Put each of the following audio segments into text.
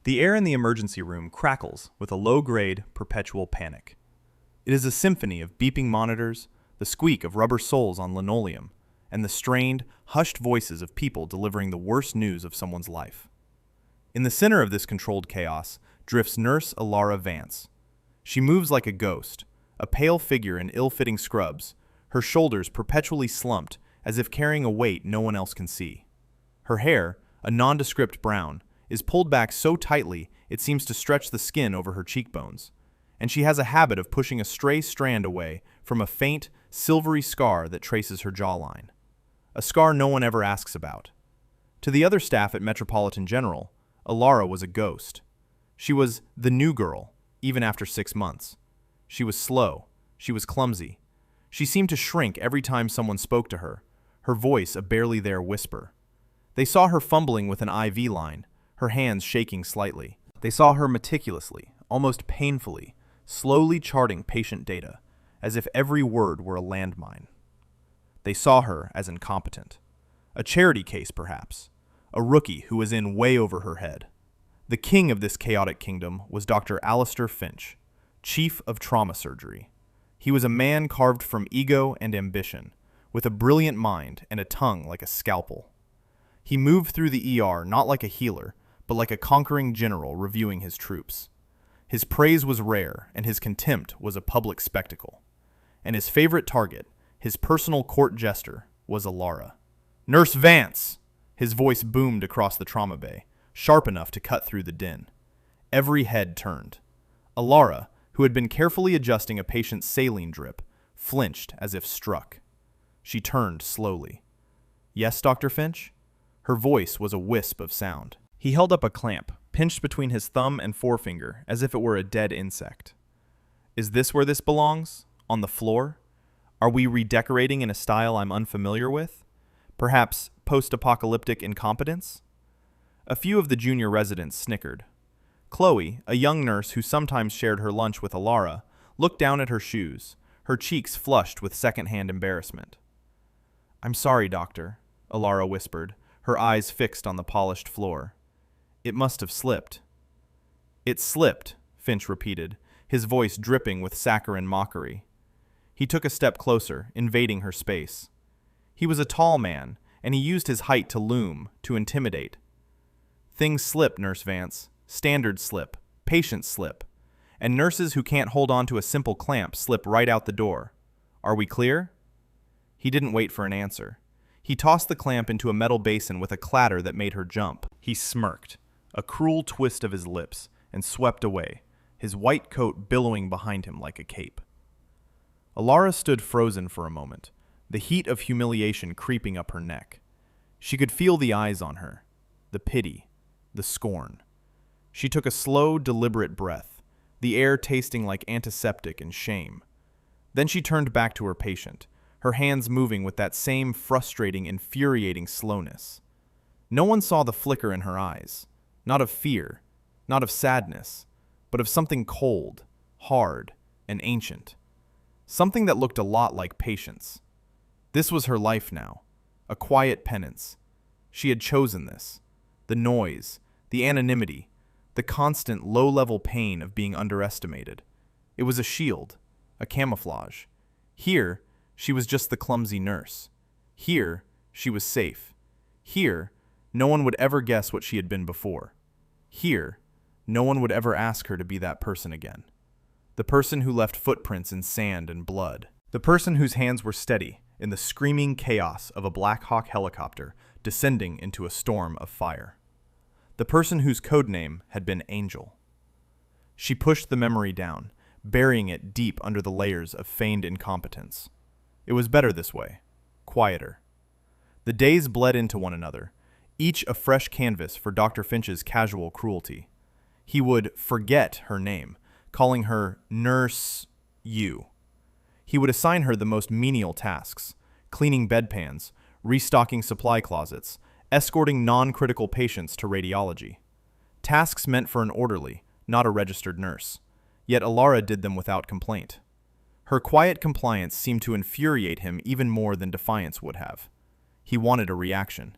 The air in the emergency room crackles with a low-grade, perpetual panic. It is a symphony of beeping monitors, the squeak of rubber soles on linoleum, and the strained, hushed voices of people delivering the worst news of someone's life. In the center of this controlled chaos drifts Nurse Alara Vance. She moves like a ghost, a pale figure in ill-fitting scrubs, her shoulders perpetually slumped as if carrying a weight no one else can see. Her hair, a nondescript brown, is pulled back so tightly it seems to stretch the skin over her cheekbones, and she has a habit of pushing a stray strand away from a faint, silvery scar that traces her jawline. A scar no one ever asks about. To the other staff at Metropolitan General, Alara was a ghost. She was the new girl, even after 6 months. She was slow. She was clumsy. She seemed to shrink every time someone spoke to her, her voice a barely there whisper. They saw her fumbling with an IV line, her hands shaking slightly. They saw her meticulously, almost painfully, slowly charting patient data, as if every word were a landmine. They saw her as incompetent. A charity case, perhaps. A rookie who was in way over her head. The king of this chaotic kingdom was Dr. Alistair Finch, chief of trauma surgery. He was a man carved from ego and ambition, with a brilliant mind and a tongue like a scalpel. He moved through the ER not like a healer, but like a conquering general reviewing his troops. His praise was rare, and his contempt was a public spectacle. And his favorite target, his personal court jester, was Alara. "Nurse Vance!" His voice boomed across the trauma bay, sharp enough to cut through the din. Every head turned. Alara, who had been carefully adjusting a patient's saline drip, flinched as if struck. She turned slowly. "Yes, Dr. Finch?" Her voice was a wisp of sound. He held up a clamp, pinched between his thumb and forefinger, as if it were a dead insect. "Is this where this belongs? On the floor? Are we redecorating in a style I'm unfamiliar with? Perhaps post-apocalyptic incompetence?" A few of the junior residents snickered. Chloe, a young nurse who sometimes shared her lunch with Alara, looked down at her shoes, her cheeks flushed with second-hand embarrassment. "I'm sorry, doctor," Alara whispered, her eyes fixed on the polished floor. "It must have slipped." "It slipped," Finch repeated, his voice dripping with saccharine mockery. He took a step closer, invading her space. He was a tall man, and he used his height to loom, to intimidate. "Things slip, Nurse Vance. Standard slip. Patient slip. And nurses who can't hold on to a simple clamp slip right out the door. Are we clear?" He didn't wait for an answer. He tossed the clamp into a metal basin with a clatter that made her jump. He smirked, a cruel twist of his lips, and swept away, his white coat billowing behind him like a cape. Alara stood frozen for a moment, the heat of humiliation creeping up her neck. She could feel the eyes on her, the pity, the scorn. She took a slow, deliberate breath, the air tasting like antiseptic and shame. Then she turned back to her patient, her hands moving with that same frustrating, infuriating slowness. No one saw the flicker in her eyes, not of fear, not of sadness, but of something cold, hard, and ancient. Something that looked a lot like patience. This was her life now, a quiet penance. She had chosen this. The noise, the anonymity, the constant low-level pain of being underestimated. It was a shield, a camouflage. Here, she was just the clumsy nurse. Here, she was safe. Here, no one would ever guess what she had been before. Here, no one would ever ask her to be that person again. The person who left footprints in sand and blood. The person whose hands were steady in the screaming chaos of a Black Hawk helicopter descending into a storm of fire. The person whose codename had been Angel. She pushed the memory down, burying it deep under the layers of feigned incompetence. It was better this way, quieter. The days bled into one another, each a fresh canvas for Dr. Finch's casual cruelty. He would forget her name, calling her Nurse U. He would assign her the most menial tasks, cleaning bedpans, restocking supply closets, escorting non-critical patients to radiology. Tasks meant for an orderly, not a registered nurse. Yet Alara did them without complaint. Her quiet compliance seemed to infuriate him even more than defiance would have. He wanted a reaction.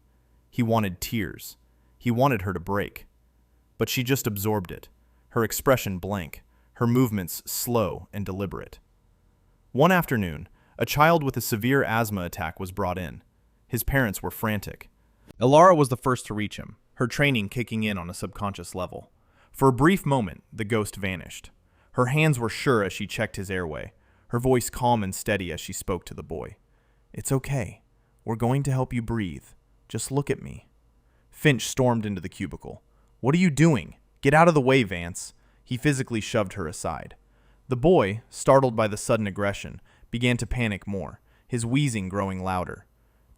He wanted tears. He wanted her to break. but she just absorbed it, her expression blank, her movements slow and deliberate. One afternoon, a child with a severe asthma attack was brought in. His parents were frantic. Alara was the first to reach him, her training kicking in on a subconscious level. For a brief moment, the ghost vanished. Her hands were sure as she checked his airway, her voice calm and steady as she spoke to the boy. "It's okay. We're going to help you breathe. Just look at me." Finch stormed into the cubicle. "What are you doing? Get out of the way, Vance." He physically shoved her aside. The boy, startled by the sudden aggression, began to panic more, his wheezing growing louder.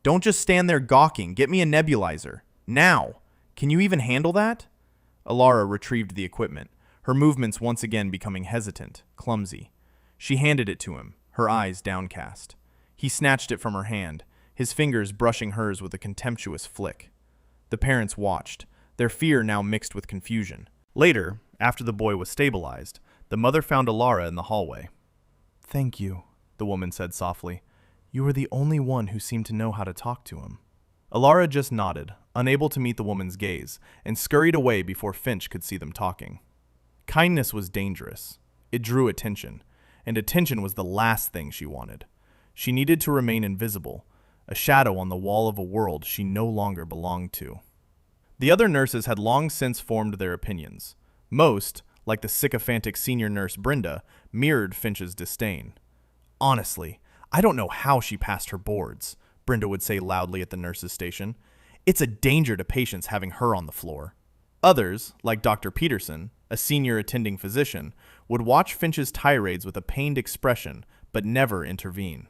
"Don't just stand there gawking. Get me a nebulizer. Now! Can you even handle that?" Alara retrieved the equipment, her movements once again becoming hesitant, clumsy. She handed it to him, her eyes downcast. He snatched it from her hand, his fingers brushing hers with a contemptuous flick. The parents watched, their fear now mixed with confusion. Later, after the boy was stabilized, the mother found Alara in the hallway. "Thank you," the woman said softly. "You were the only one who seemed to know how to talk to him." Alara just nodded, unable to meet the woman's gaze, and scurried away before Finch could see them talking. Kindness was dangerous. It drew attention, and attention was the last thing she wanted. She needed to remain invisible, a shadow on the wall of a world she no longer belonged to. The other nurses had long since formed their opinions. Most, like the sycophantic senior nurse Brenda, mirrored Finch's disdain. "Honestly, I don't know how she passed her boards," Brenda would say loudly at the nurses' station. "It's a danger to patients having her on the floor." Others, like Dr. Peterson, a senior attending physician, would watch Finch's tirades with a pained expression, but never intervene.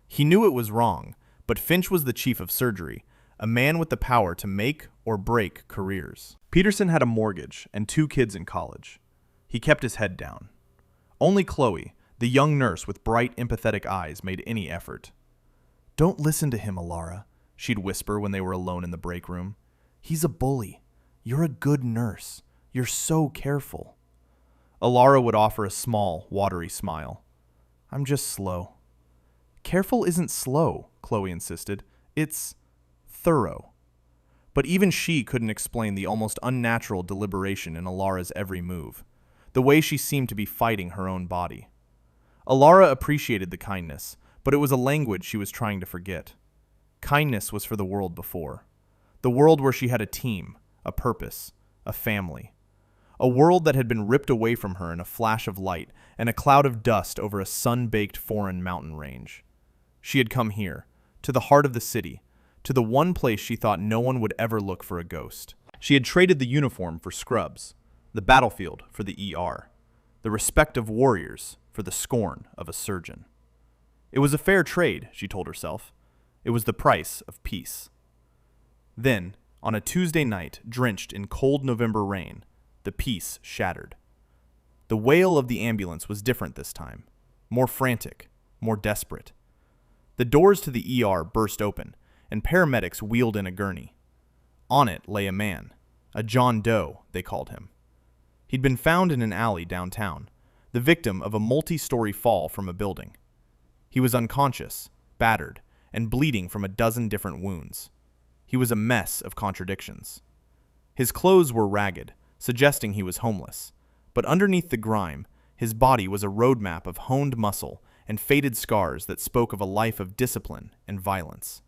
He knew it was wrong, but Finch was the chief of surgery, a man with the power to make or break careers. Peterson had a mortgage and 2 kids in college. He kept his head down. Only Chloe, the young nurse with bright, empathetic eyes, made any effort. "Don't listen to him, Alara," she'd whisper when they were alone in the break room. "He's a bully. You're a good nurse. You're so careful." Alara would offer a small, watery smile. "I'm just slow." "Careful isn't slow," Chloe insisted. "It's thorough." But even she couldn't explain the almost unnatural deliberation in Alara's every move, the way she seemed to be fighting her own body. Alara appreciated the kindness, but it was a language she was trying to forget. Kindness was for the world before. The world where she had a team, a purpose, a family. A world that had been ripped away from her in a flash of light and a cloud of dust over a sun-baked foreign mountain range. She had come here, to the heart of the city, to the one place she thought no one would ever look for a ghost. She had traded the uniform for scrubs, the battlefield for the ER, the respect of warriors for the scorn of a surgeon. It was a fair trade, she told herself. It was the price of peace. Then, on a Tuesday night drenched in cold November rain, the peace shattered. The wail of the ambulance was different this time, more frantic, more desperate. The doors to the ER burst open, and paramedics wheeled in a gurney. On it lay a man, a John Doe, they called him. He'd been found in an alley downtown, the victim of a multi-story fall from a building. He was unconscious, battered, and bleeding from a dozen different wounds. He was a mess of contradictions. His clothes were ragged, suggesting he was homeless, but underneath the grime, his body was a roadmap of honed muscle and faded scars that spoke of a life of discipline and violence.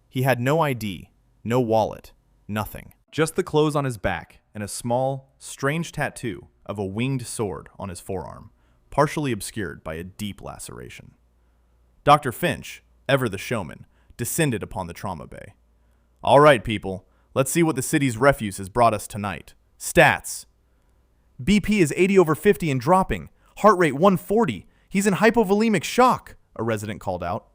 He had no ID, no wallet, nothing. Just the clothes on his back and a small, strange tattoo of a winged sword on his forearm, partially obscured by a deep laceration. Dr. Finch, ever the showman, descended upon the trauma bay. "All right, people, let's see what the city's refuse has brought us tonight. Stats. BP is 80/50 and dropping. Heart rate 140. He's in hypovolemic shock," a resident called out.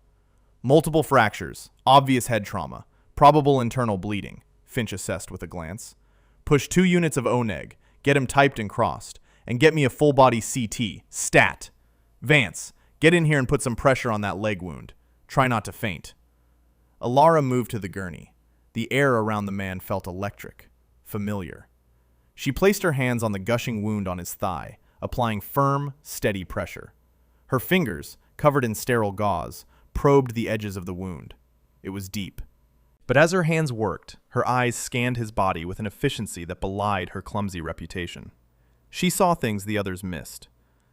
"Multiple fractures, obvious head trauma, probable internal bleeding," Finch assessed with a glance. "Push 2 units of ONEG, get him typed and crossed, and get me a full-body CT, stat. Vance, get in here and put some pressure on that leg wound. Try not to faint." Alara moved to the gurney. The air around the man felt electric, familiar. She placed her hands on the gushing wound on his thigh, applying firm, steady pressure. Her fingers, covered in sterile gauze, probed the edges of the wound. It was deep. But as her hands worked, her eyes scanned his body with an efficiency that belied her clumsy reputation. She saw things the others missed.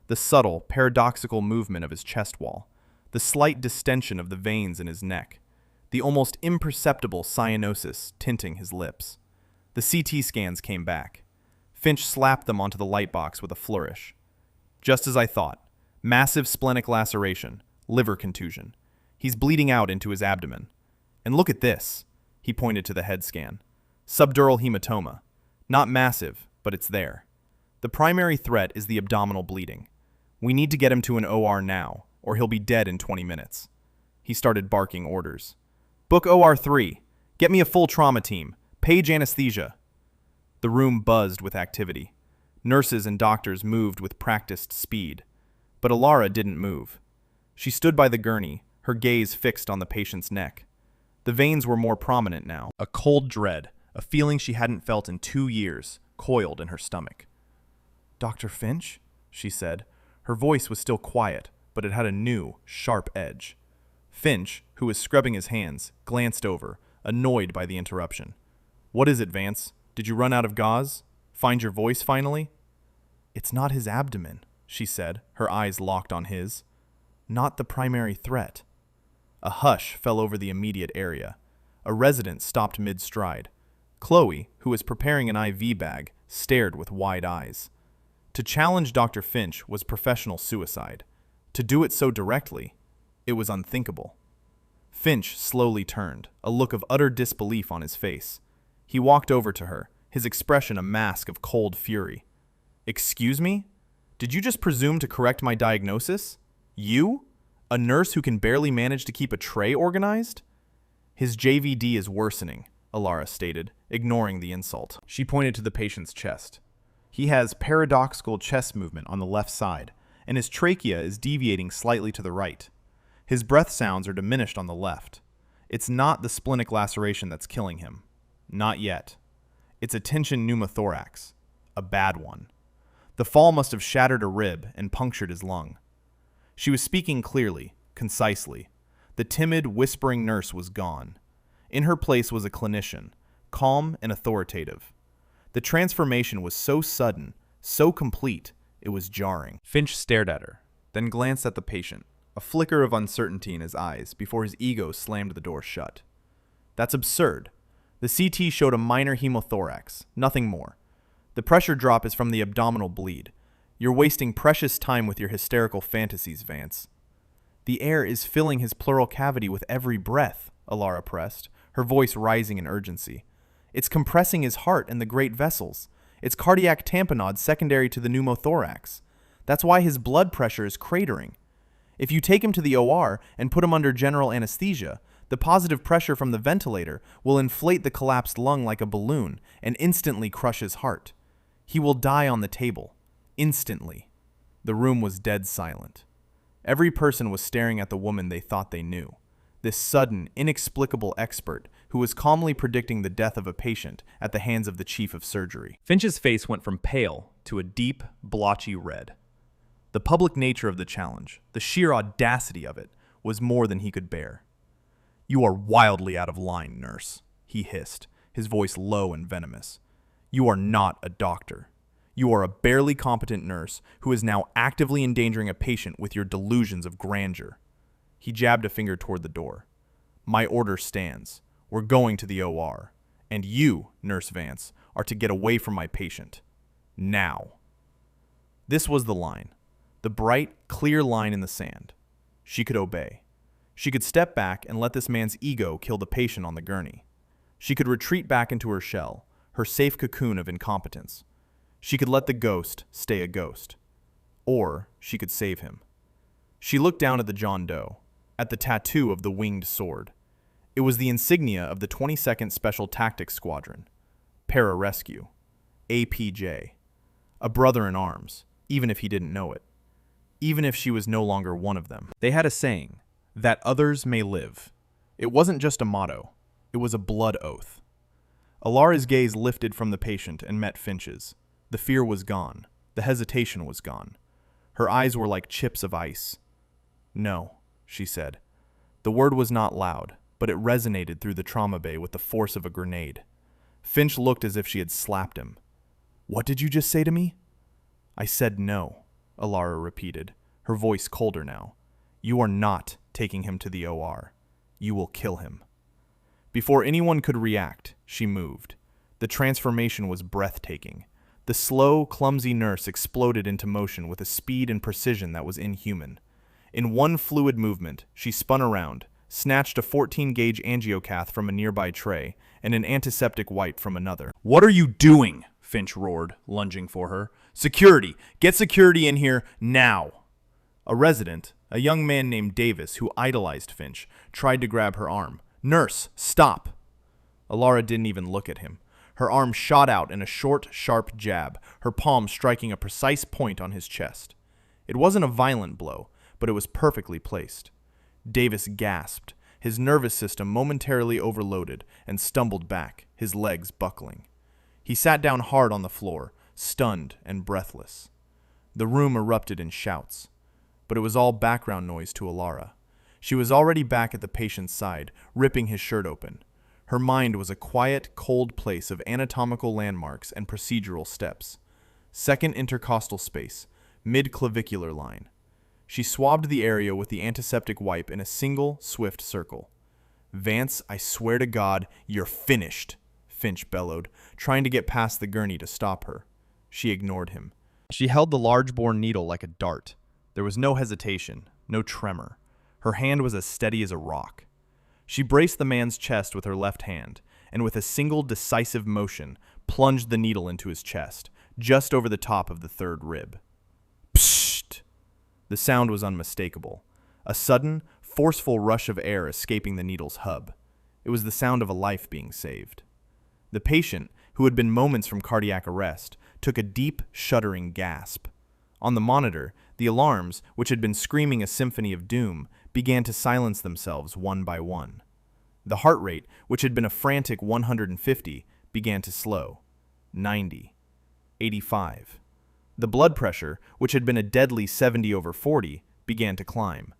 The subtle, paradoxical movement of his chest wall, the slight distension of the veins in his neck, the almost imperceptible cyanosis tinting his lips. The CT scans came back. Finch slapped them onto the light box with a flourish. Just as I thought. Massive splenic laceration, liver contusion. He's bleeding out into his abdomen. And look at this. He pointed to the head scan. Subdural hematoma. Not massive, but it's there. The primary threat is the abdominal bleeding. We need to get him to an OR now, or he'll be dead in 20 minutes. He started barking orders. Book OR 3. Get me a full trauma team. Page anesthesia. The room buzzed with activity. Nurses and doctors moved with practiced speed. But Alara didn't move. She stood by the gurney, her gaze fixed on the patient's neck. The veins were more prominent now. A cold dread, a feeling she hadn't felt in 2 years, coiled in her stomach. Dr. Finch? She said. Her voice was still quiet, but it had a new, sharp edge. Finch, who was scrubbing his hands, glanced over, annoyed by the interruption. What is it, Vance? Did you run out of gauze? Find your voice finally? It's not his abdomen, she said, her eyes locked on his. Not the primary threat. A hush fell over the immediate area. A resident stopped mid-stride. Chloe, who was preparing an IV bag, stared with wide eyes. To challenge Dr. Finch was professional suicide. To do it so directly, it was unthinkable. Finch slowly turned, a look of utter disbelief on his face. He walked over to her, his expression a mask of cold fury. Excuse me? Did you just presume to correct my diagnosis? You? A nurse who can barely manage to keep a tray organized? His JVD is worsening, Alara stated, ignoring the insult. She pointed to the patient's chest. He has paradoxical chest movement on the left side, and his trachea is deviating slightly to the right. His breath sounds are diminished on the left. It's not the splenic laceration that's killing him. Not yet. It's a tension pneumothorax. A bad one. The fall must have shattered a rib and punctured his lung. She was speaking clearly, concisely. The timid, whispering nurse was gone. In her place was a clinician, calm and authoritative. The transformation was so sudden, so complete, it was jarring. Finch stared at her, then glanced at the patient, a flicker of uncertainty in his eyes before his ego slammed the door shut. That's absurd. The CT showed a minor hemothorax, nothing more. The pressure drop is from the abdominal bleed. You're wasting precious time with your hysterical fantasies, Vance. The air is filling his pleural cavity with every breath, Alara pressed, her voice rising in urgency. It's compressing his heart and the great vessels. It's cardiac tamponade secondary to the pneumothorax. That's why his blood pressure is cratering. If you take him to the OR and put him under general anesthesia, the positive pressure from the ventilator will inflate the collapsed lung like a balloon and instantly crush his heart. He will die on the table. Instantly. The room was dead silent. Every person was staring at the woman they thought they knew. This sudden, inexplicable expert who was calmly predicting the death of a patient at the hands of the chief of surgery. Finch's face went from pale to a deep, blotchy red. The public nature of the challenge, the sheer audacity of it, was more than he could bear. You are wildly out of line, nurse, he hissed, his voice low and venomous. You are not a doctor. You are a barely competent nurse who is now actively endangering a patient with your delusions of grandeur. He jabbed a finger toward the door. My order stands. We're going to the OR. And you, Nurse Vance, are to get away from my patient. Now. This was the line. The bright, clear line in the sand. She could obey. She could step back and let this man's ego kill the patient on the gurney. She could retreat back into her shell, her safe cocoon of incompetence. She could let the ghost stay a ghost. Or she could save him. She looked down at the John Doe, at the tattoo of the winged sword. It was the insignia of the 22nd Special Tactics Squadron. Pararescue. APJ. A brother in arms, even if he didn't know it. Even if she was no longer one of them. They had a saying, that others may live. It wasn't just a motto. It was a blood oath. Alara's gaze lifted from the patient and met Finch's. The fear was gone. The hesitation was gone. Her eyes were like chips of ice. No, she said. The word was not loud. but it resonated through the trauma bay with the force of a grenade. Finch looked as if she had slapped him. "What did you just say to me?" "I said no," Alara repeated, her voice colder now. "You are not taking him to the OR. You will kill him." Before anyone could react, she moved. The transformation was breathtaking. The slow, clumsy nurse exploded into motion with a speed and precision that was inhuman. In one fluid movement, she spun around, snatched a 14-gauge angiocath from a nearby tray, and an antiseptic wipe from another. "What are you doing?" Finch roared, lunging for her. "Security! Get security in here, now!" A resident, a young man named Davis, who idolized Finch, tried to grab her arm. "Nurse, stop!" Alara didn't even look at him. Her arm shot out in a short, sharp jab, her palm striking a precise point on his chest. It wasn't a violent blow, but it was perfectly placed. Davis gasped, his nervous system momentarily overloaded, and stumbled back, his legs buckling. He sat down hard on the floor, stunned and breathless. The room erupted in shouts, but it was all background noise to Alara. She was already back at the patient's side, ripping his shirt open. Her mind was a quiet, cold place of anatomical landmarks and procedural steps. Second intercostal space, mid-clavicular line. She swabbed the area with the antiseptic wipe in a single, swift circle. "Vance, I swear to God, you're finished," Finch bellowed, trying to get past the gurney to stop her. She ignored him. She held the large-bore needle like a dart. There was no hesitation, no tremor. Her hand was as steady as a rock. She braced the man's chest with her left hand, and with a single decisive motion, plunged the needle into his chest, just over the top of the third rib. Psst! The sound was unmistakable. A sudden, forceful rush of air escaping the needle's hub. It was the sound of a life being saved. The patient, who had been moments from cardiac arrest, took a deep, shuddering gasp. On the monitor, the alarms, which had been screaming a symphony of doom, began to silence themselves one by one. The heart rate, which had been a frantic 150, began to slow. 90. 85. The blood pressure, which had been a deadly 70/40, began to climb.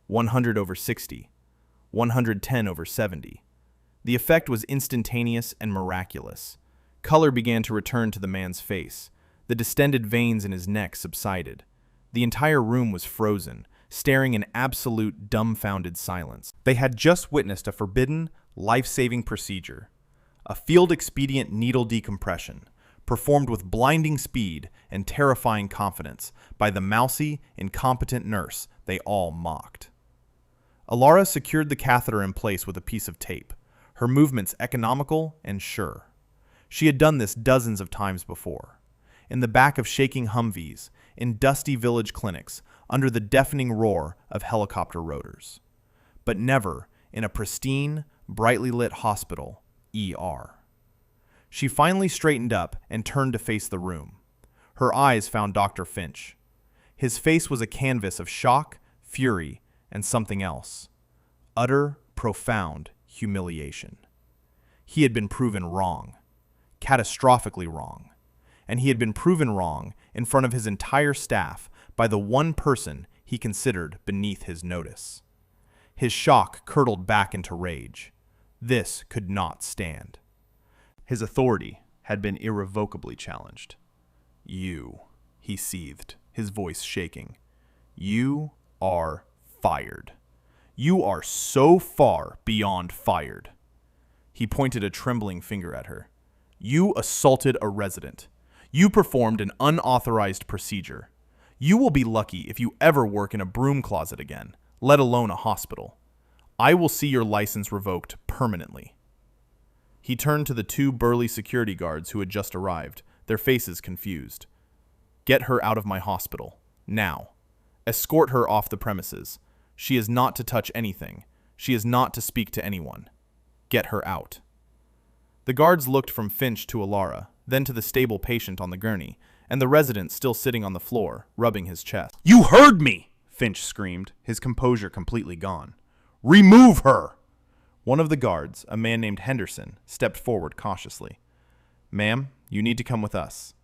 100/60. 110/70. The effect was instantaneous and miraculous. Color began to return to the man's face. The distended veins in his neck subsided. The entire room was frozen, staring in absolute dumbfounded silence. They had just witnessed a forbidden, life-saving procedure. A field-expedient needle decompression, performed with blinding speed and terrifying confidence by the mousy, incompetent nurse they all mocked. Alara secured the catheter in place with a piece of tape, her movements economical and sure. She had done this dozens of times before. In the back of shaking Humvees, in dusty village clinics, under the deafening roar of helicopter rotors. But never in a pristine, brightly lit hospital, ER. She finally straightened up and turned to face the room. Her eyes found Dr. Finch. His face was a canvas of shock, fury, and something else. Utter, profound humiliation. He had been proven wrong. Catastrophically wrong. And he had been proven wrong in front of his entire staff by the one person he considered beneath his notice. His shock curdled back into rage. This could not stand. His authority had been irrevocably challenged. "You," he seethed, his voice shaking. "You are fired. You are so far beyond fired." He pointed a trembling finger at her. "You assaulted a resident. You performed an unauthorized procedure. You will be lucky if you ever work in a broom closet again, let alone a hospital. I will see your license revoked permanently." He turned to the two burly security guards who had just arrived, their faces confused. "Get her out of my hospital, now. Escort her off the premises. She is not to touch anything. She is not to speak to anyone. Get her out." The guards looked from Finch to Alara, then to the stable patient on the gurney, and the resident still sitting on the floor, rubbing his chest. "You heard me!" Finch screamed, his composure completely gone. "Remove her!" One of the guards, a man named Henderson, stepped forward cautiously. "Ma'am, you need to come with us."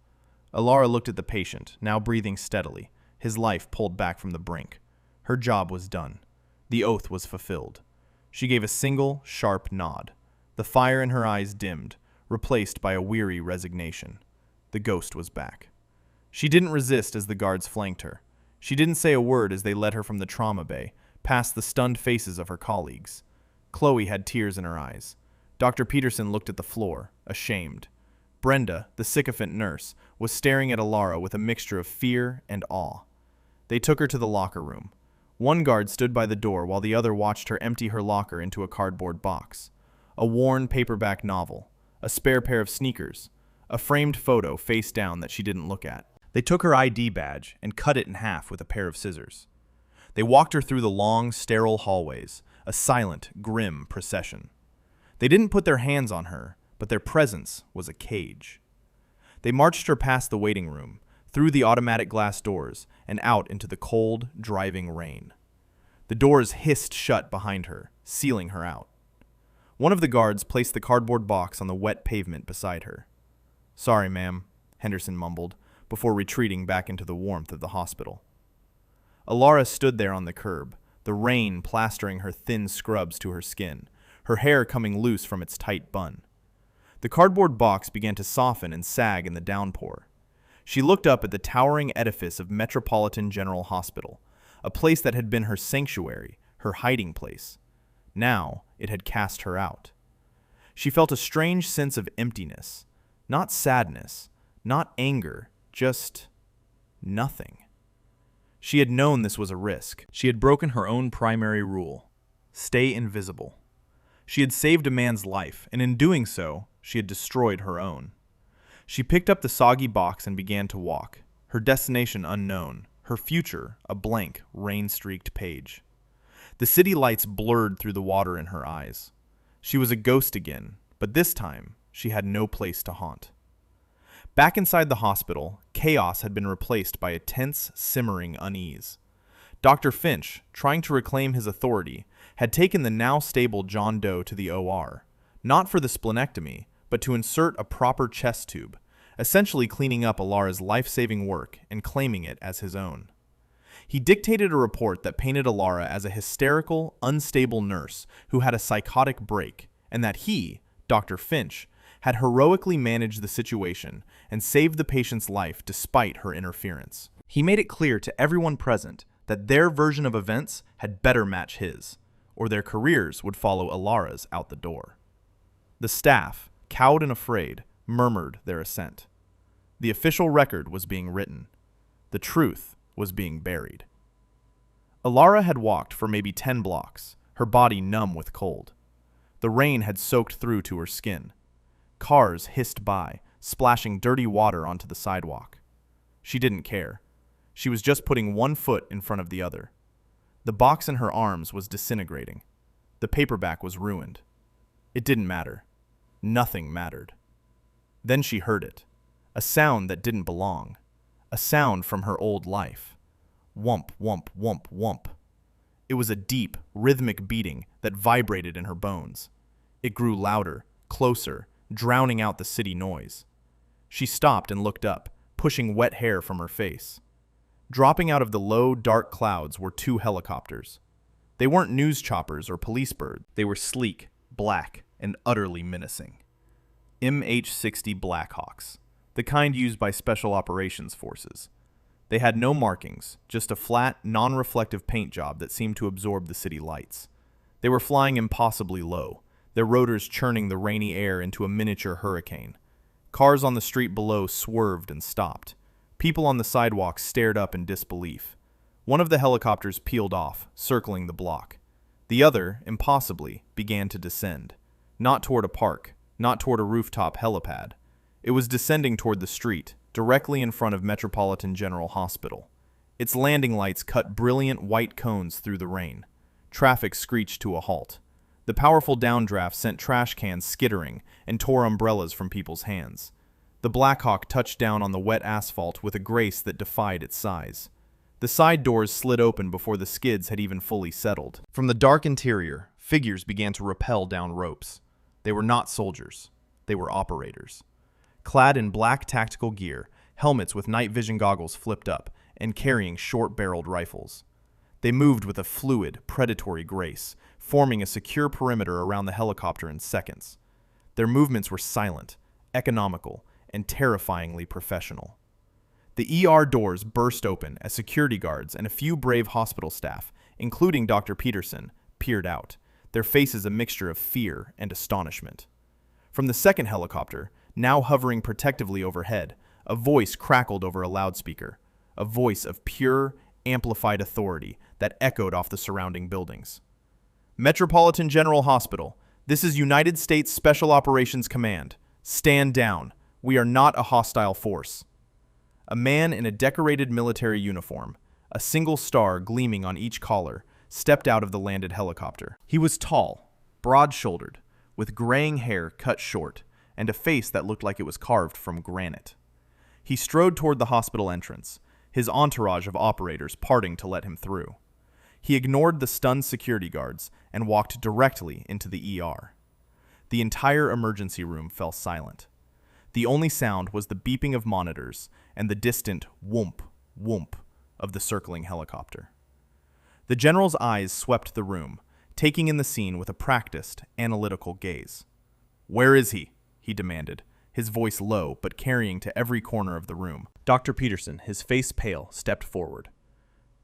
Alara looked at the patient, now breathing steadily, his life pulled back from the brink. Her job was done. The oath was fulfilled. She gave a single, sharp nod. The fire in her eyes dimmed, replaced by a weary resignation. The ghost was back. She didn't resist as the guards flanked her. She didn't say a word as they led her from the trauma bay, past the stunned faces of her colleagues. Chloe had tears in her eyes. Dr. Peterson looked at the floor, ashamed. Brenda, the sycophant nurse, was staring at Alara with a mixture of fear and awe. They took her to the locker room. One guard stood by the door while the other watched her empty her locker into a cardboard box. A worn paperback novel, a spare pair of sneakers, a framed photo face down that she didn't look at. They took her ID badge and cut it in half with a pair of scissors. They walked her through the long, sterile hallways, a silent, grim procession. They didn't put their hands on her, but their presence was a cage. They marched her past the waiting room, through the automatic glass doors, and out into the cold, driving rain. The doors hissed shut behind her, sealing her out. One of the guards placed the cardboard box on the wet pavement beside her. "Sorry, ma'am," Henderson mumbled, before retreating back into the warmth of the hospital. Alara stood there on the curb, the rain plastering her thin scrubs to her skin, her hair coming loose from its tight bun. The cardboard box began to soften and sag in the downpour. She looked up at the towering edifice of Metropolitan General Hospital, a place that had been her sanctuary, her hiding place. Now it had cast her out. She felt a strange sense of emptiness, not sadness, not anger, just nothing. She had known this was a risk. She had broken her own primary rule: stay invisible. She had saved a man's life, and in doing so, she had destroyed her own. She picked up the soggy box and began to walk, her destination unknown, her future a blank, rain-streaked page. The city lights blurred through the water in her eyes. She was a ghost again, but this time she had no place to haunt. Back inside the hospital, chaos had been replaced by a tense, simmering unease. Dr. Finch, trying to reclaim his authority, had taken the now stable John Doe to the OR, not for the splenectomy, but to insert a proper chest tube, essentially cleaning up Alara's life-saving work and claiming it as his own. He dictated a report that painted Alara as a hysterical, unstable nurse who had a psychotic break, and that he, Dr. Finch, had heroically managed the situation and saved the patient's life despite her interference. He made it clear to everyone present that their version of events had better match his, or their careers would follow Alara's out the door. The staff, cowed and afraid, murmured their assent. The official record was being written. The truth was being buried. Alara had walked for maybe 10 blocks, her body numb with cold. The rain had soaked through to her skin. Cars hissed by, splashing dirty water onto the sidewalk. She didn't care. She was just putting one foot in front of the other. The box in her arms was disintegrating. The paperback was ruined. It didn't matter. Nothing mattered. Then she heard it. A sound that didn't belong. A sound from her old life. Whump, whump, whump, whump. It was a deep, rhythmic beating that vibrated in her bones. It grew louder, closer, drowning out the city noise. She stopped and looked up, pushing wet hair from her face. Dropping out of the low, dark clouds were 2 helicopters. They weren't news choppers or police birds. They were sleek, black, and utterly menacing. MH-60 Blackhawks, the kind used by Special Operations Forces. They had no markings, just a flat, non-reflective paint job that seemed to absorb the city lights. They were flying impossibly low, their rotors churning the rainy air into a miniature hurricane. Cars on the street below swerved and stopped. People on the sidewalk stared up in disbelief. One of the helicopters peeled off, circling the block. The other, impossibly, began to descend. Not toward a park, not toward a rooftop helipad. It was descending toward the street, directly in front of Metropolitan General Hospital. Its landing lights cut brilliant white cones through the rain. Traffic screeched to a halt. The powerful downdraft sent trash cans skittering and tore umbrellas from people's hands. The Blackhawk touched down on the wet asphalt with a grace that defied its size. The side doors slid open before the skids had even fully settled. From the dark interior, figures began to rappel down ropes. They were not soldiers. They were operators. Clad in black tactical gear, helmets with night vision goggles flipped up, and carrying short-barreled rifles. They moved with a fluid, predatory grace, forming a secure perimeter around the helicopter in seconds. Their movements were silent, economical, and terrifyingly professional. The ER doors burst open as security guards and a few brave hospital staff, including Dr. Peterson, peered out, their faces a mixture of fear and astonishment. From the second helicopter, now hovering protectively overhead, a voice crackled over a loudspeaker, a voice of pure, amplified authority that echoed off the surrounding buildings. Metropolitan General Hospital, this is United States Special Operations Command. Stand down. We are not a hostile force. A man in a decorated military uniform, a single star gleaming on each collar, stepped out of the landed helicopter. He was tall, broad-shouldered, with graying hair cut short, and a face that looked like it was carved from granite. He strode toward the hospital entrance, his entourage of operators parting to let him through. He ignored the stunned security guards and walked directly into the ER. The entire emergency room fell silent. The only sound was the beeping of monitors and the distant whoomp, whoomp of the circling helicopter. The general's eyes swept the room, taking in the scene with a practiced, analytical gaze. "Where is he?" he demanded, his voice low but carrying to every corner of the room. Dr. Peterson, his face pale, stepped forward.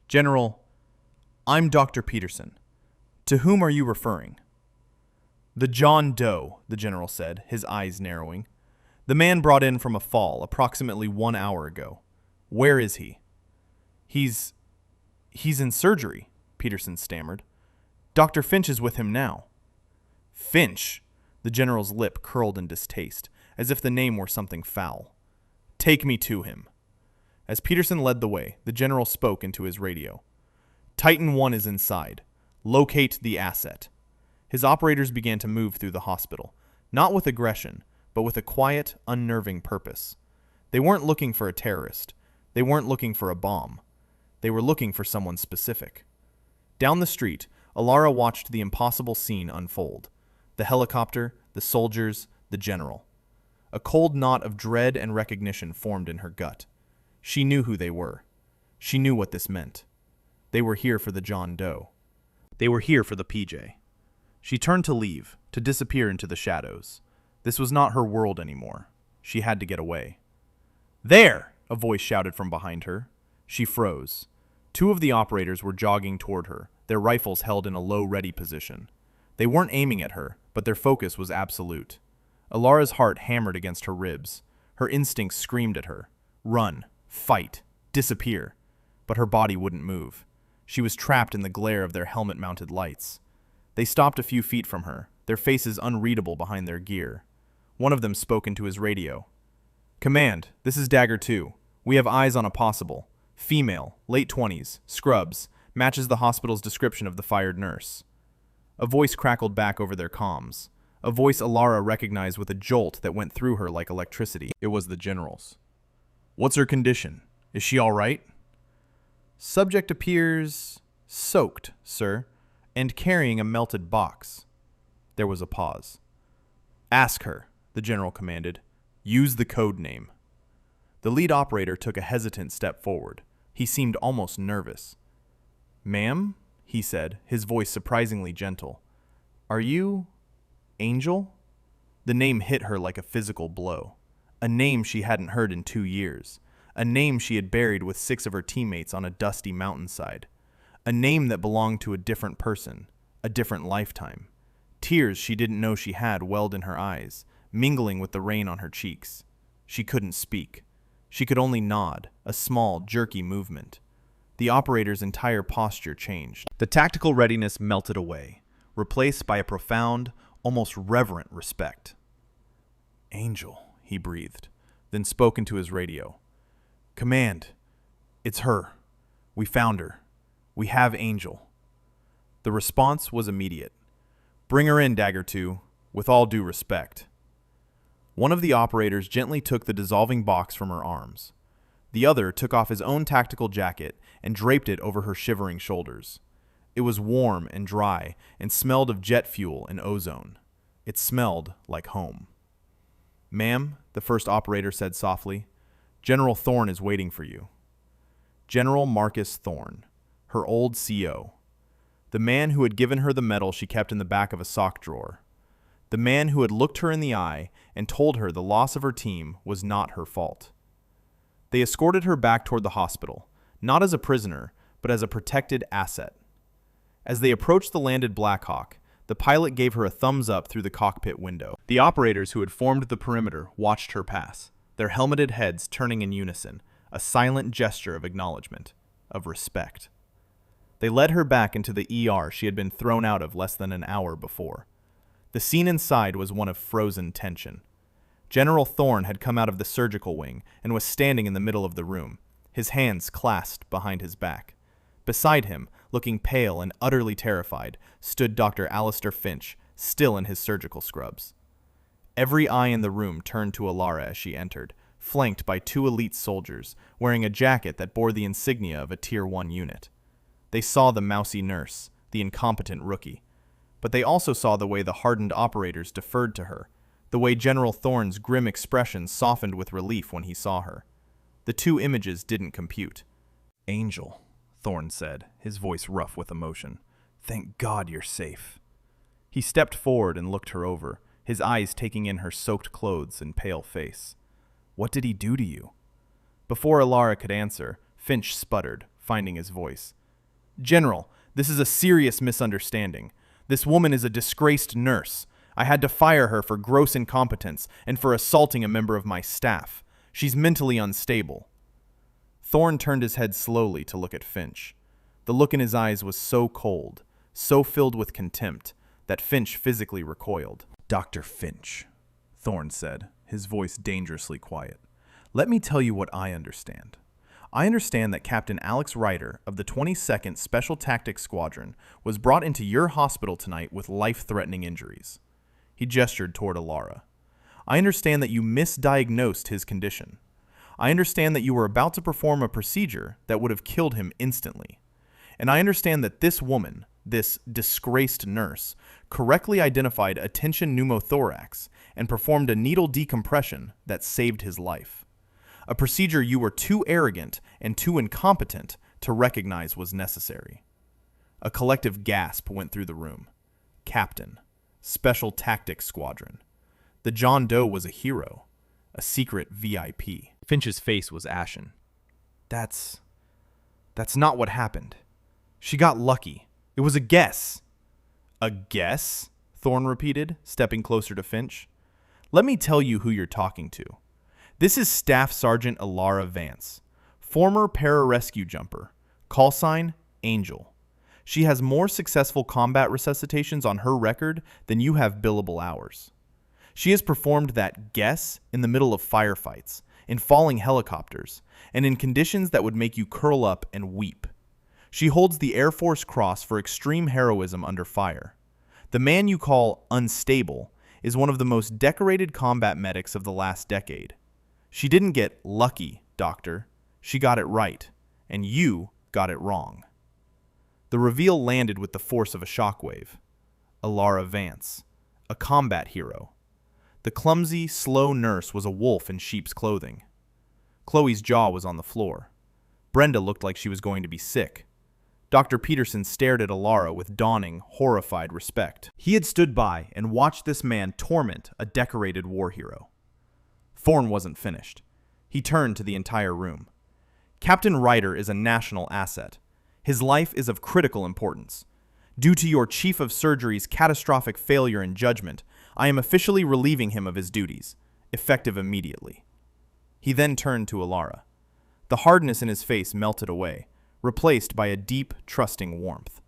"General, I'm Dr. Peterson. To whom are you referring?" "The John Doe," the general said, his eyes narrowing. "The man brought in from a fall approximately 1 hour ago. Where is he?" He's in surgery," Peterson stammered. "Dr. Finch is with him now." "Finch?" The general's lip curled in distaste, as if the name were something foul. "Take me to him." As Peterson led the way, the general spoke into his radio. "Titan 1 is inside. Locate the asset." His operators began to move through the hospital, not with aggression, but with a quiet, unnerving purpose. They weren't looking for a terrorist. They weren't looking for a bomb. They were looking for someone specific. Down the street, Alara watched the impossible scene unfold. The helicopter, the soldiers, the general. A cold knot of dread and recognition formed in her gut. She knew who they were. She knew what this meant. They were here for the John Doe. They were here for the PJ. She turned to leave, to disappear into the shadows. This was not her world anymore. She had to get away. "There!" a voice shouted from behind her. She froze. 2 of the operators were jogging toward her, their rifles held in a low ready position. They weren't aiming at her, but their focus was absolute. Alara's heart hammered against her ribs. Her instincts screamed at her. Run, fight, disappear. But her body wouldn't move. She was trapped in the glare of their helmet-mounted lights. They stopped a few feet from her, their faces unreadable behind their gear. One of them spoke into his radio. "Command, this is Dagger 2. We have eyes on a possible. Female, late 20s, scrubs, matches the hospital's description of the fired nurse." A voice crackled back over their comms. A voice Alara recognized with a jolt that went through her like electricity. It was the general's. "What's her condition? Is she all right?" "Subject appears soaked, sir, and carrying a melted box." There was a pause. "Ask her," the general commanded. "Use the code name." The lead operator took a hesitant step forward. He seemed almost nervous. "Ma'am," he said, his voice surprisingly gentle. "Are you Angel?" The name hit her like a physical blow. A name she hadn't heard in 2 years. A name she had buried with 6 of her teammates on a dusty mountainside. A name that belonged to a different person, a different lifetime. Tears she didn't know she had welled in her eyes, mingling with the rain on her cheeks. She couldn't speak. She could only nod, a small, jerky movement. The operator's entire posture changed. The tactical readiness melted away, replaced by a profound, almost reverent respect. "Angel," he breathed, then spoke into his radio. "Command, it's her. We found her. We have Angel." The response was immediate. "Bring her in, Dagger 2, with all due respect." One of the operators gently took the dissolving box from her arms. The other took off his own tactical jacket and draped it over her shivering shoulders. It was warm and dry and smelled of jet fuel and ozone. It smelled like home. "Ma'am," the first operator said softly, "General Thorne is waiting for you." General Marcus Thorne, her old CO. The man who had given her the medal she kept in the back of a sock drawer. The man who had looked her in the eye and told her the loss of her team was not her fault. They escorted her back toward the hospital, not as a prisoner, but as a protected asset. As they approached the landed Black Hawk, the pilot gave her a thumbs up through the cockpit window. The operators who had formed the perimeter watched her pass, their helmeted heads turning in unison, a silent gesture of acknowledgement, of respect. They led her back into the ER she had been thrown out of less than an hour before. The scene inside was one of frozen tension. General Thorne had come out of the surgical wing and was standing in the middle of the room, his hands clasped behind his back. Beside him, looking pale and utterly terrified, stood Dr. Alistair Finch, still in his surgical scrubs. Every eye in the room turned to Alara as she entered, flanked by 2 elite soldiers, wearing a jacket that bore the insignia of a Tier 1 unit. They saw the mousy nurse, the incompetent rookie. But they also saw the way the hardened operators deferred to her, the way General Thorne's grim expression softened with relief when he saw her. The 2 images didn't compute. "Angel," Thorne said, his voice rough with emotion. "Thank God you're safe." He stepped forward and looked her over, his eyes taking in her soaked clothes and pale face. "What did he do to you?" Before Alara could answer, Finch sputtered, finding his voice. "General, this is a serious misunderstanding. This woman is a disgraced nurse. I had to fire her for gross incompetence and for assaulting a member of my staff. She's mentally unstable." Thorne turned his head slowly to look at Finch. The look in his eyes was so cold, so filled with contempt, that Finch physically recoiled. "Dr. Finch," Thorne said, his voice dangerously quiet, "let me tell you what I understand. I understand that Captain Alex Ryder of the 22nd Special Tactics Squadron was brought into your hospital tonight with life-threatening injuries." He gestured toward Alara. "I understand that you misdiagnosed his condition. I understand that you were about to perform a procedure that would have killed him instantly. And I understand that this woman, this disgraced nurse, correctly identified a tension pneumothorax and performed a needle decompression that saved his life. A procedure you were too arrogant and too incompetent to recognize was necessary." A collective gasp went through the room. Captain. Special Tactics Squadron. The John Doe was a hero. A secret VIP. Finch's face was ashen. That's not what happened. She got lucky. It was a guess." "A guess?" Thorne repeated, stepping closer to Finch. "Let me tell you who you're talking to. This is Staff Sergeant Alara Vance, former pararescue jumper, call sign Angel. She has more successful combat resuscitations on her record than you have billable hours. She has performed that guess in the middle of firefights, in falling helicopters, and in conditions that would make you curl up and weep. She holds the Air Force Cross for extreme heroism under fire. The man you call unstable is one of the most decorated combat medics of the last decade. She didn't get lucky, Doctor. She got it right, and you got it wrong." The reveal landed with the force of a shockwave. Alara Vance, a combat hero. The clumsy, slow nurse was a wolf in sheep's clothing. Chloe's jaw was on the floor. Brenda looked like she was going to be sick. Dr. Peterson stared at Alara with dawning, horrified respect. He had stood by and watched this man torment a decorated war hero. Thorne wasn't finished. He turned to the entire room. "Captain Ryder is a national asset. His life is of critical importance. Due to your Chief of Surgery's catastrophic failure in judgment, I am officially relieving him of his duties, effective immediately." He then turned to Alara. The hardness in his face melted away, replaced by a deep, trusting warmth.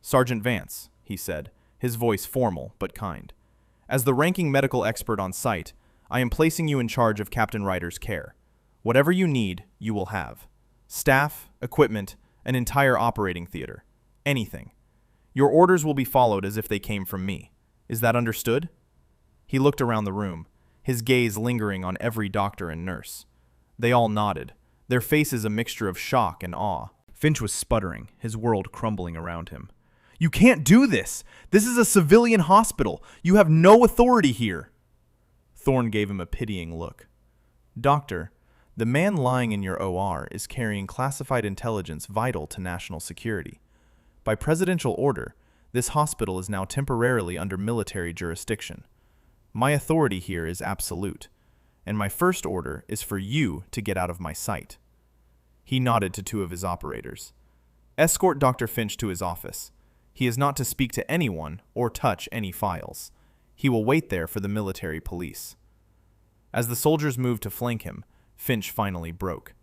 "Sergeant Vance," he said, his voice formal but kind. "As the ranking medical expert on site, I am placing you in charge of Captain Ryder's care. Whatever you need, you will have. Staff, equipment, an entire operating theater. Anything. Your orders will be followed as if they came from me. Is that understood?" He looked around the room, his gaze lingering on every doctor and nurse. They all nodded, their faces a mixture of shock and awe. Finch was sputtering, his world crumbling around him. "You can't do this! This is a civilian hospital! You have no authority here!" Thorne gave him a pitying look. "Doctor, the man lying in your OR is carrying classified intelligence vital to national security. By presidential order, this hospital is now temporarily under military jurisdiction. My authority here is absolute, and my first order is for you to get out of my sight." He nodded to two of his operators. "Escort Dr. Finch to his office. He is not to speak to anyone or touch any files. He will wait there for the military police." As the soldiers moved to flank him, Finch finally broke.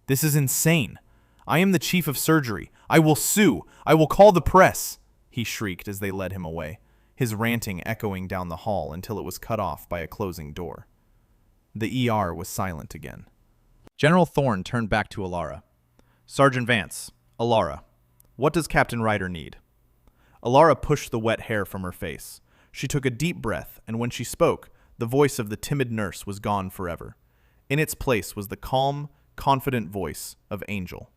"This is insane. I am the chief of surgery. I will sue. I will call the press," he shrieked as they led him away, his ranting echoing down the hall until it was cut off by a closing door. The ER was silent again. General Thorne turned back to Alara. "Sergeant Vance, Alara, what does Captain Ryder need?" Alara pushed the wet hair from her face. She took a deep breath, and when she spoke, the voice of the timid nurse was gone forever. In its place was the calm, confident voice of Angel.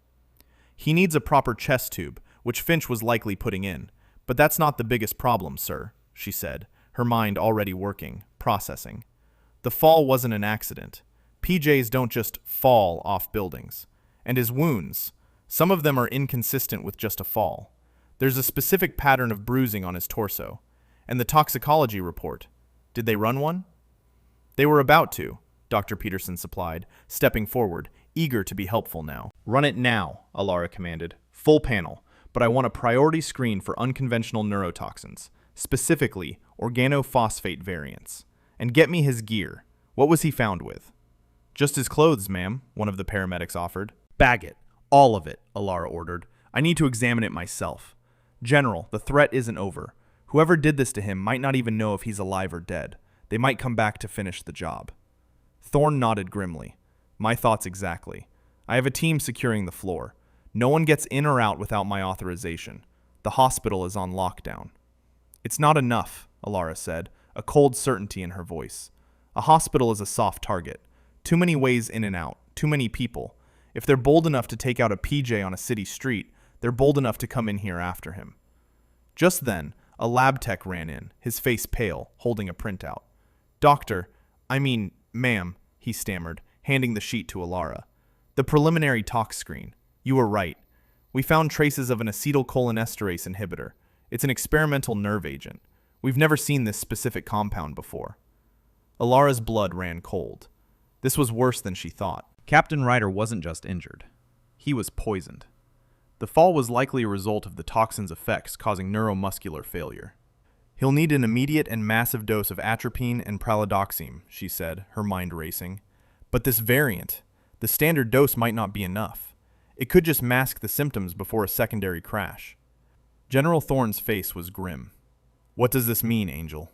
"He needs a proper chest tube, which Finch was likely putting in, but that's not the biggest problem, sir," she said, her mind already working, processing. "The fall wasn't an accident. PJs don't just fall off buildings. And his wounds, some of them are inconsistent with just a fall. There's a specific pattern of bruising on his torso. And the toxicology report, did they run one?" "They were about to," Dr. Peterson supplied, stepping forward, eager to be helpful now. "Run it now," Alara commanded. "Full panel, but I want a priority screen for unconventional neurotoxins, specifically organophosphate variants. And get me his gear. What was he found with?" "Just his clothes, ma'am," one of the paramedics offered. "Bag it. All of it," Alara ordered. "I need to examine it myself. General, the threat isn't over. Whoever did this to him might not even know if he's alive or dead. They might come back to finish the job." Thorne nodded grimly. "My thoughts exactly. I have a team securing the floor. No one gets in or out without my authorization. The hospital is on lockdown." "It's not enough," Alara said, a cold certainty in her voice. "A hospital is a soft target. Too many ways in and out, too many people. If they're bold enough to take out a PJ on a city street, they're bold enough to come in here after him." Just then, a lab tech ran in, his face pale, holding a printout. Ma'am, he stammered, handing the sheet to Alara. "The preliminary tox screen. You were right. We found traces of an acetylcholinesterase inhibitor. It's an experimental nerve agent. We've never seen this specific compound before." Alara's blood ran cold. This was worse than she thought. Captain Ryder wasn't just injured. He was poisoned. The fall was likely a result of the toxin's effects causing neuromuscular failure. "He'll need an immediate and massive dose of atropine and pralidoxime," she said, her mind racing. "But this variant, the standard dose might not be enough. It could just mask the symptoms before a secondary crash." General Thorne's face was grim. "What does this mean, Angel?"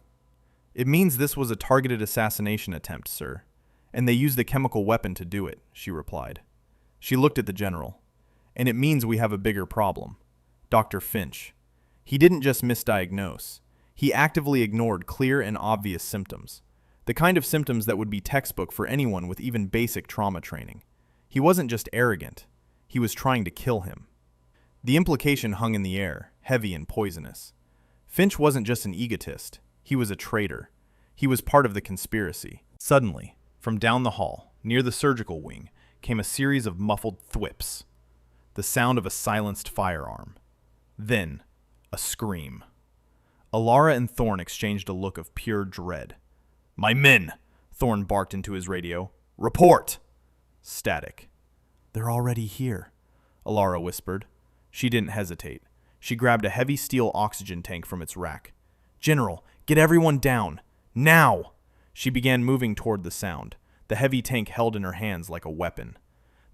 "It means this was a targeted assassination attempt, sir. And they used a chemical weapon to do it," she replied. She looked at the general. "And it means we have a bigger problem. Dr. Finch. He didn't just misdiagnose. He actively ignored clear and obvious symptoms. The kind of symptoms that would be textbook for anyone with even basic trauma training. He wasn't just arrogant. He was trying to kill him." The implication hung in the air, heavy and poisonous. Finch wasn't just an egotist. He was a traitor. He was part of the conspiracy. Suddenly, from down the hall, near the surgical wing, came a series of muffled thwips. The sound of a silenced firearm. Then, a scream. Alara and Thorne exchanged a look of pure dread. "My men!" Thorne barked into his radio. "Report!" Static. "They're already here," Alara whispered. She didn't hesitate. She grabbed a heavy steel oxygen tank from its rack. "General, get everyone down! Now!" She began moving toward the sound, the heavy tank held in her hands like a weapon.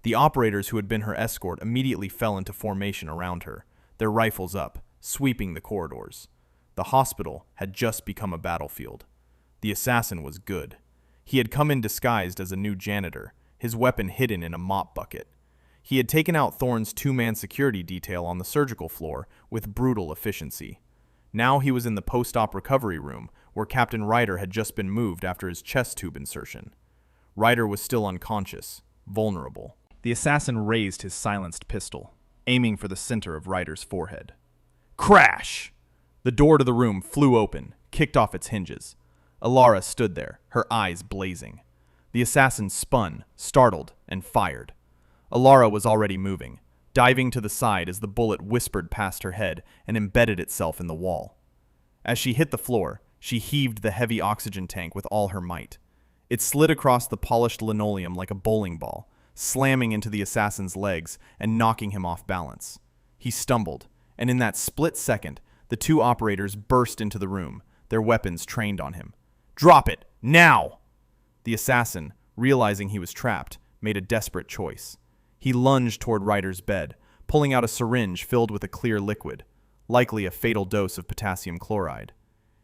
The operators who had been her escort immediately fell into formation around her, their rifles up, sweeping the corridors. The hospital had just become a battlefield. The assassin was good. He had come in disguised as a new janitor, his weapon hidden in a mop bucket. He had taken out Thorne's two-man security detail on the surgical floor with brutal efficiency. Now he was in the post-op recovery room, where Captain Ryder had just been moved after his chest tube insertion. Ryder was still unconscious, vulnerable. The assassin raised his silenced pistol, aiming for the center of Ryder's forehead. Crash! The door to the room flew open, kicked off its hinges. Alara stood there, her eyes blazing. The assassin spun, startled, and fired. Alara was already moving. diving to the side as the bullet whispered past her head and embedded itself in the wall. As she hit the floor, she heaved the heavy oxygen tank with all her might. It slid across the polished linoleum like a bowling ball, slamming into the assassin's legs and knocking him off balance. He stumbled, and in that split second, the two operators burst into the room, their weapons trained on him. "Drop it! Now!" The assassin, realizing he was trapped, made a desperate choice. He lunged toward Ryder's bed, pulling out a syringe filled with a clear liquid, likely a fatal dose of potassium chloride.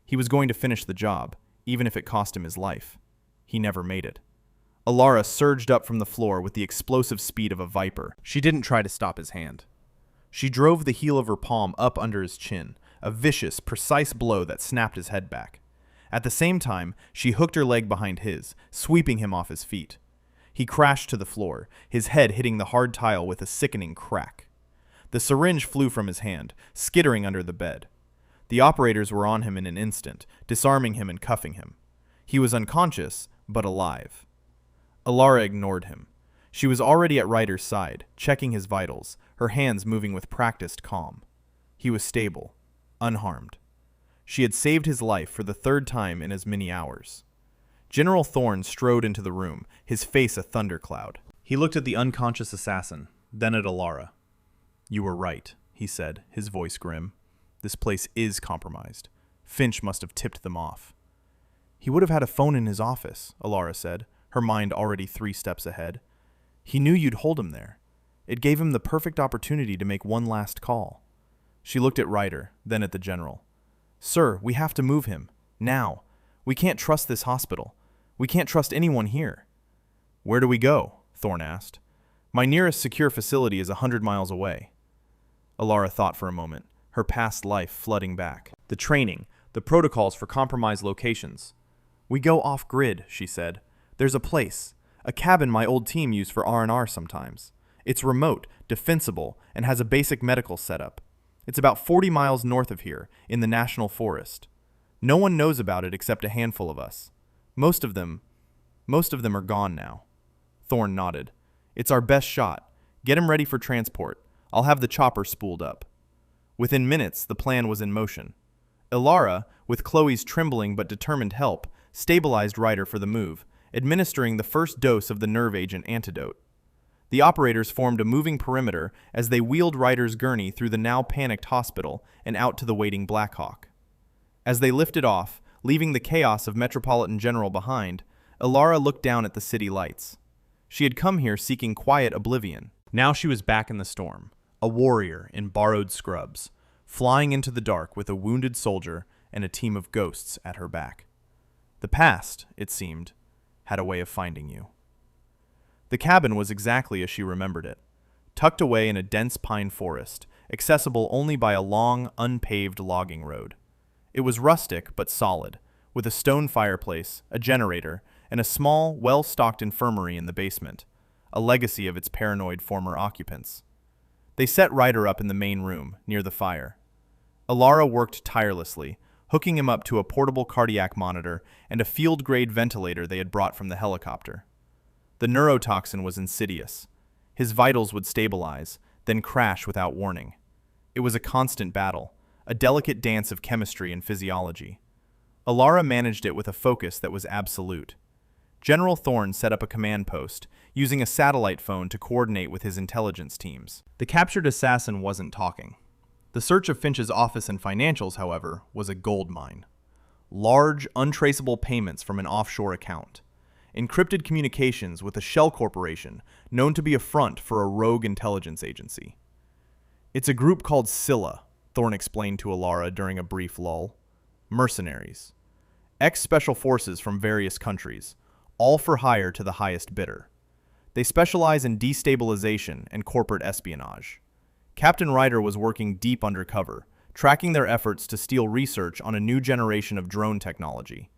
He was going to finish the job, even if it cost him his life. He never made it. Alara surged up from the floor with the explosive speed of a viper. She didn't try to stop his hand. She drove the heel of her palm up under his chin, a vicious, precise blow that snapped his head back. At the same time, she hooked her leg behind his, sweeping him off his feet. He crashed to the floor, his head hitting the hard tile with a sickening crack. The syringe flew from his hand, skittering under the bed. The operators were on him in an instant, disarming him and cuffing him. He was unconscious, but alive. Alara ignored him. She was already at Ryder's side, checking his vitals, her hands moving with practiced calm. He was stable, unharmed. She had saved his life for the third time in as many hours. General Thorne strode into the room, his face a thundercloud. He looked at the unconscious assassin, then at Alara. "You were right," he said, his voice grim. "This place is compromised. Finch must have tipped them off." "He would have had a phone in his office," Alara said, her mind already 3 steps ahead. "He knew you'd hold him there. It gave him the perfect opportunity to make one last call." She looked at Ryder, then at the general. "Sir, we have to move him. Now. We can't trust this hospital. We can't trust anyone here." "Where do we go?" Thorne asked. "My nearest secure facility is 100 miles away." Alara thought for a moment, her past life flooding back. The training, the protocols for compromised locations. "We go off-grid," she said. "There's a place, a cabin my old team used for R&R sometimes. It's remote, defensible, and has a basic medical setup. It's about 40 miles north of here, in the National Forest. No one knows about it except a handful of us. Most of them are gone now." Thorne nodded. "It's our best shot. Get him ready for transport. I'll have the chopper spooled up." Within minutes, the plan was in motion. Alara, with Chloe's trembling but determined help, stabilized Ryder for the move, administering the first dose of the nerve agent antidote. The operators formed a moving perimeter as they wheeled Ryder's gurney through the now panicked hospital and out to the waiting Blackhawk. As they lifted off, leaving the chaos of Metropolitan General behind, Alara looked down at the city lights. She had come here seeking quiet oblivion. Now she was back in the storm, a warrior in borrowed scrubs, flying into the dark with a wounded soldier and a team of ghosts at her back. The past, it seemed, had a way of finding you. The cabin was exactly as she remembered it, tucked away in a dense pine forest, accessible only by a long, unpaved logging road. It was rustic but solid, with a stone fireplace, a generator, and a small, well-stocked infirmary in the basement, a legacy of its paranoid former occupants. They set Ryder up in the main room, near the fire. Alara worked tirelessly, hooking him up to a portable cardiac monitor and a field-grade ventilator they had brought from the helicopter. The neurotoxin was insidious. His vitals would stabilize, then crash without warning. It was a constant battle, a delicate dance of chemistry and physiology. Alara managed it with a focus that was absolute. General Thorne set up a command post, using a satellite phone to coordinate with his intelligence teams. The captured assassin wasn't talking. The search of Finch's office and financials, however, was a gold mine. Large, untraceable payments from an offshore account. Encrypted communications with a shell corporation known to be a front for a rogue intelligence agency. "It's a group called Scylla," Thorne explained to Alara during a brief lull. "Mercenaries. Ex-special forces from various countries, all for hire to the highest bidder. They specialize in destabilization and corporate espionage. Captain Ryder was working deep undercover, tracking their efforts to steal research on a new generation of drone technology.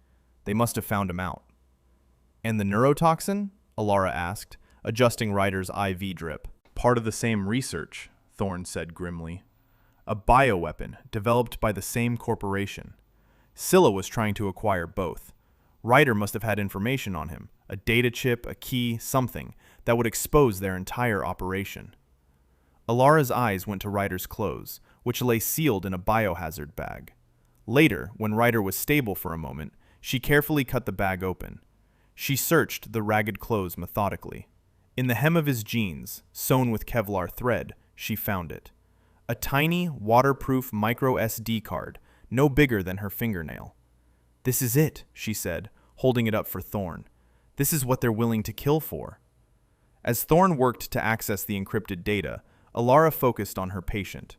They must have found him out." "And the neurotoxin?" Alara asked, adjusting Ryder's IV drip. "Part of the same research," Thorne said grimly. "A bioweapon developed by the same corporation. Scylla was trying to acquire both. Ryder must have had information on him, a data chip, a key, something, that would expose their entire operation." Alara's eyes went to Ryder's clothes, which lay sealed in a biohazard bag. Later, when Ryder was stable for a moment, she carefully cut the bag open. She searched the ragged clothes methodically. In the hem of his jeans, sewn with Kevlar thread, she found it. A tiny, waterproof micro SD card, no bigger than her fingernail. "This is it," she said, holding it up for Thorne. "This is what they're willing to kill for." As Thorne worked to access the encrypted data, Alara focused on her patient.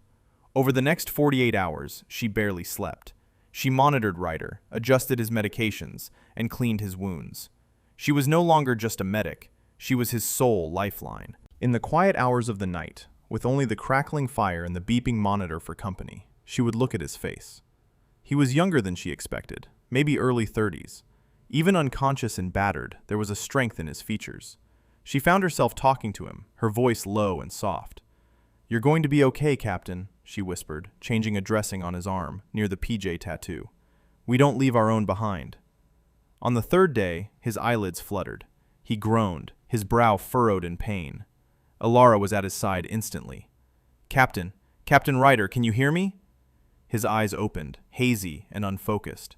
Over the next 48 hours, she barely slept. She monitored Ryder, adjusted his medications, and cleaned his wounds. She was no longer just a medic, she was his sole lifeline. In the quiet hours of the night, with only the crackling fire and the beeping monitor for company, she would look at his face. He was younger than she expected, maybe early 30s. Even unconscious and battered, there was a strength in his features. She found herself talking to him, her voice low and soft. "You're going to be okay, Captain," she whispered, changing a dressing on his arm, near the PJ tattoo. "We don't leave our own behind." On the third day, his eyelids fluttered. He groaned, his brow furrowed in pain. Alara was at his side instantly. Captain Ryder, can you hear me?" His eyes opened, hazy and unfocused.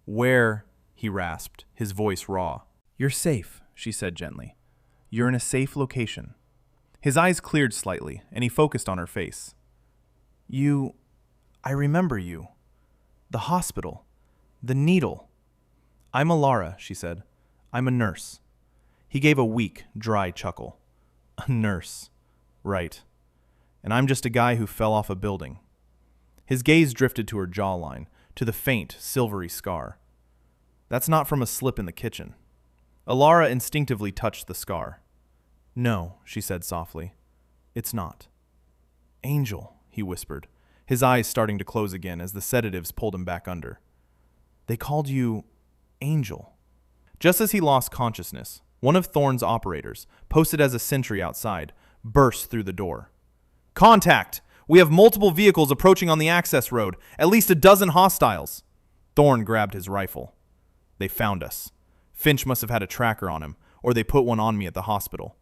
"Where?" he rasped, his voice raw. "You're safe," she said gently. "You're in a safe location." His eyes cleared slightly, and he focused on her face. I remember you. The hospital. The needle." "I'm Alara," she said. "I'm a nurse." He gave a weak, dry chuckle. "A nurse. Right. And I'm just a guy who fell off a building." His gaze drifted to her jawline, to the faint, silvery scar. "That's not from a slip in the kitchen." Alara instinctively touched the scar. "No," she said softly. "It's not." "Angel," he whispered, his eyes starting to close again as the sedatives pulled him back under. "They called you Angel." Just as he lost consciousness, one of Thorne's operators, posted as a sentry outside, burst through the door. "Contact! We have multiple vehicles approaching on the access road, at least a dozen hostiles." Thorne grabbed his rifle. "They found us. Finch must have had a tracker on him, or they put one on me at the hospital."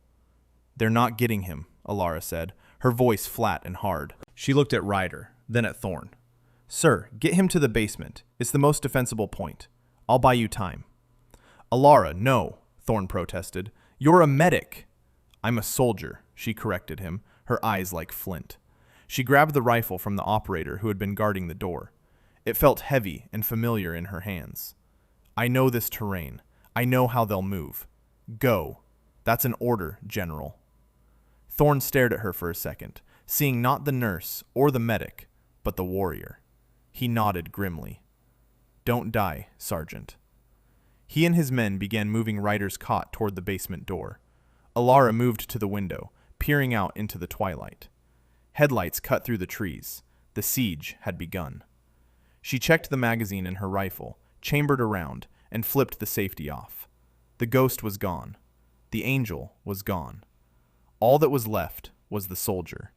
"They're not getting him," Alara said, her voice flat and hard. She looked at Ryder, then at Thorne. "Sir, get him to the basement. It's the most defensible point. I'll buy you time." "Alara, no," Thorne protested. "You're a medic." "I'm a soldier," she corrected him, her eyes like flint. She grabbed the rifle from the operator who had been guarding the door. It felt heavy and familiar in her hands. "I know this terrain. I know how they'll move. Go. That's an order, General." Thorne stared at her for a second, seeing not the nurse or the medic, but the warrior. He nodded grimly. "Don't die, Sergeant." He and his men began moving Ryder's cot toward the basement door. Alara moved to the window, peering out into the twilight. Headlights cut through the trees. The siege had begun. She checked the magazine in her rifle, chambered around, and flipped the safety off. The ghost was gone. The angel was gone. All that was left was the soldier,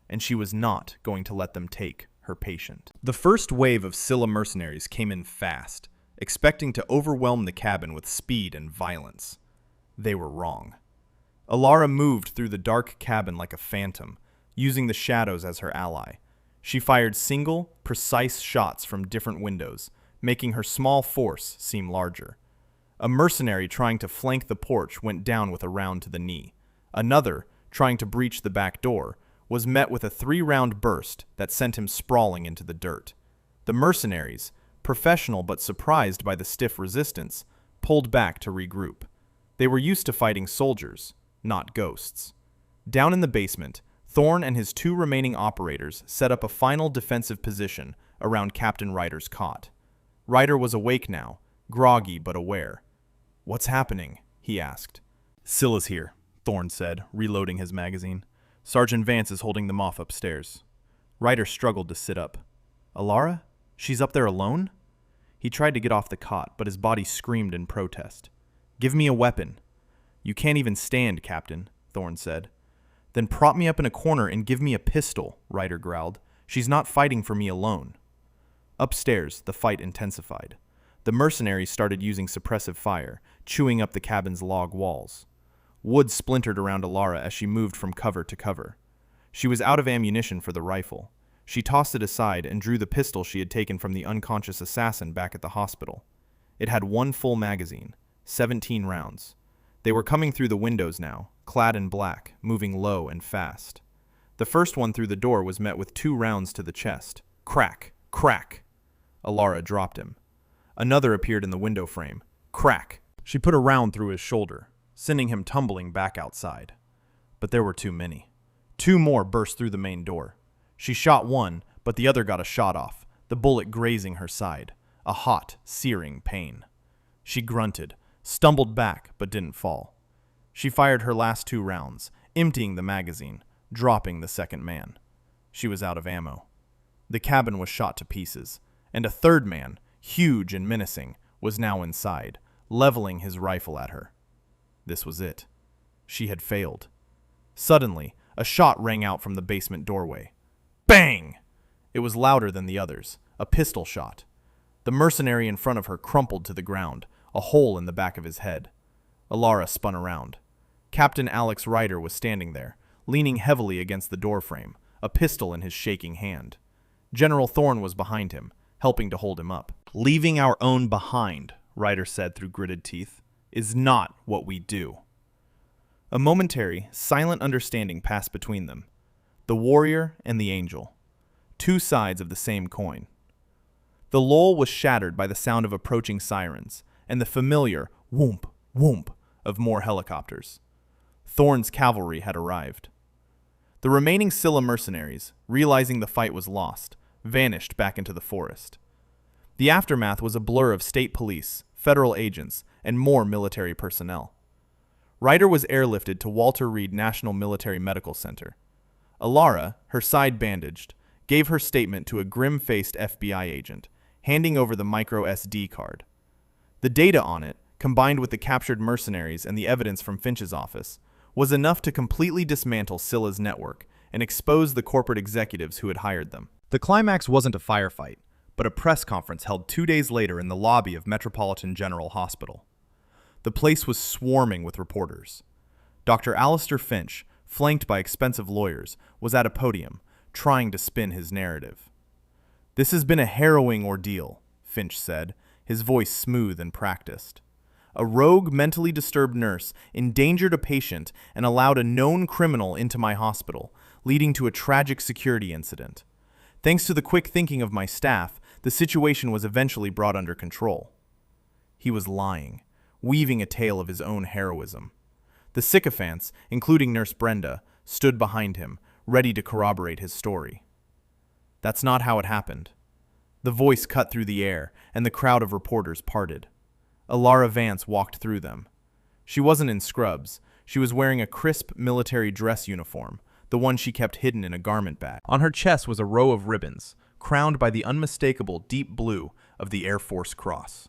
and she was not going to let them take her patient. The first wave of Scylla mercenaries came in fast, expecting to overwhelm the cabin with speed and violence. They were wrong. Alara moved through the dark cabin like a phantom, using the shadows as her ally. She fired single, precise shots from different windows, making her small force seem larger. A mercenary trying to flank the porch went down with a round to the knee. Another, trying to breach the back door, was met with a 3-round burst that sent him sprawling into the dirt. The mercenaries, professional but surprised by the stiff resistance, pulled back to regroup. They were used to fighting soldiers, not ghosts. Down in the basement, Thorne and his 2 remaining operators set up a final defensive position around Captain Ryder's cot. Ryder was awake now, groggy but aware. "What's happening?" he asked. "Scylla's here," Thorne said, reloading his magazine. "Sergeant Vance is holding them off upstairs." Ryder struggled to sit up. "Alara? She's up there alone?" He tried to get off the cot, but his body screamed in protest. "Give me a weapon." "You can't even stand, Captain," Thorne said. "Then prop me up in a corner and give me a pistol," Ryder growled. "She's not fighting for me alone." Upstairs, the fight intensified. The mercenaries started using suppressive fire, chewing up the cabin's log walls. Wood splintered around Alara as she moved from cover to cover. She was out of ammunition for the rifle. She tossed it aside and drew the pistol she had taken from the unconscious assassin back at the hospital. It had one full magazine, 17 rounds. They were coming through the windows now, clad in black, moving low and fast. The first one through the door was met with 2 rounds to the chest. Crack! Crack! Alara dropped him. Another appeared in the window frame. Crack! She put a round through his shoulder, sending him tumbling back outside. But there were too many. 2 more burst through the main door. She shot one, but the other got a shot off, the bullet grazing her side, a hot, searing pain. She grunted, stumbled back, but didn't fall. She fired her last 2 rounds, emptying the magazine, dropping the second man. She was out of ammo. The cabin was shot to pieces, and a third man, huge and menacing, was now inside, leveling his rifle at her. This was it. She had failed. Suddenly, a shot rang out from the basement doorway. Bang! It was louder than the others, a pistol shot. The mercenary in front of her crumpled to the ground, a hole in the back of his head. Alara spun around. Captain Alex Ryder was standing there, leaning heavily against the doorframe, a pistol in his shaking hand. General Thorne was behind him, helping to hold him up. "Leaving our own behind," Ryder said through gritted teeth, "is not what we do." A momentary, silent understanding passed between them. The warrior and the angel. 2 sides of the same coin. The lull was shattered by the sound of approaching sirens and the familiar whoomp, whoomp of more helicopters. Thorne's cavalry had arrived. The remaining Scylla mercenaries, realizing the fight was lost, vanished back into the forest. The aftermath was a blur of state police, federal agents, and more military personnel. Ryder was airlifted to Walter Reed National Military Medical Center. Alara, her side bandaged, gave her statement to a grim-faced FBI agent, handing over the micro SD card. The data on it, combined with the captured mercenaries and the evidence from Finch's office, was enough to completely dismantle Scylla's network and expose the corporate executives who had hired them. The climax wasn't a firefight, but a press conference held 2 days later in the lobby of Metropolitan General Hospital. The place was swarming with reporters. Dr. Alistair Finch, flanked by expensive lawyers, was at a podium, trying to spin his narrative. "This has been a harrowing ordeal," Finch said, his voice smooth and practiced. "A rogue, mentally disturbed nurse endangered a patient and allowed a known criminal into my hospital, leading to a tragic security incident. Thanks to the quick thinking of my staff, the situation was eventually brought under control." He was lying, weaving a tale of his own heroism. The sycophants, including Nurse Brenda, stood behind him, ready to corroborate his story. "That's not how it happened." The voice cut through the air, and the crowd of reporters parted. Alara Vance walked through them. She wasn't in scrubs. She was wearing a crisp military dress uniform, the one she kept hidden in a garment bag. On her chest was a row of ribbons, crowned by the unmistakable deep blue of the Air Force Cross.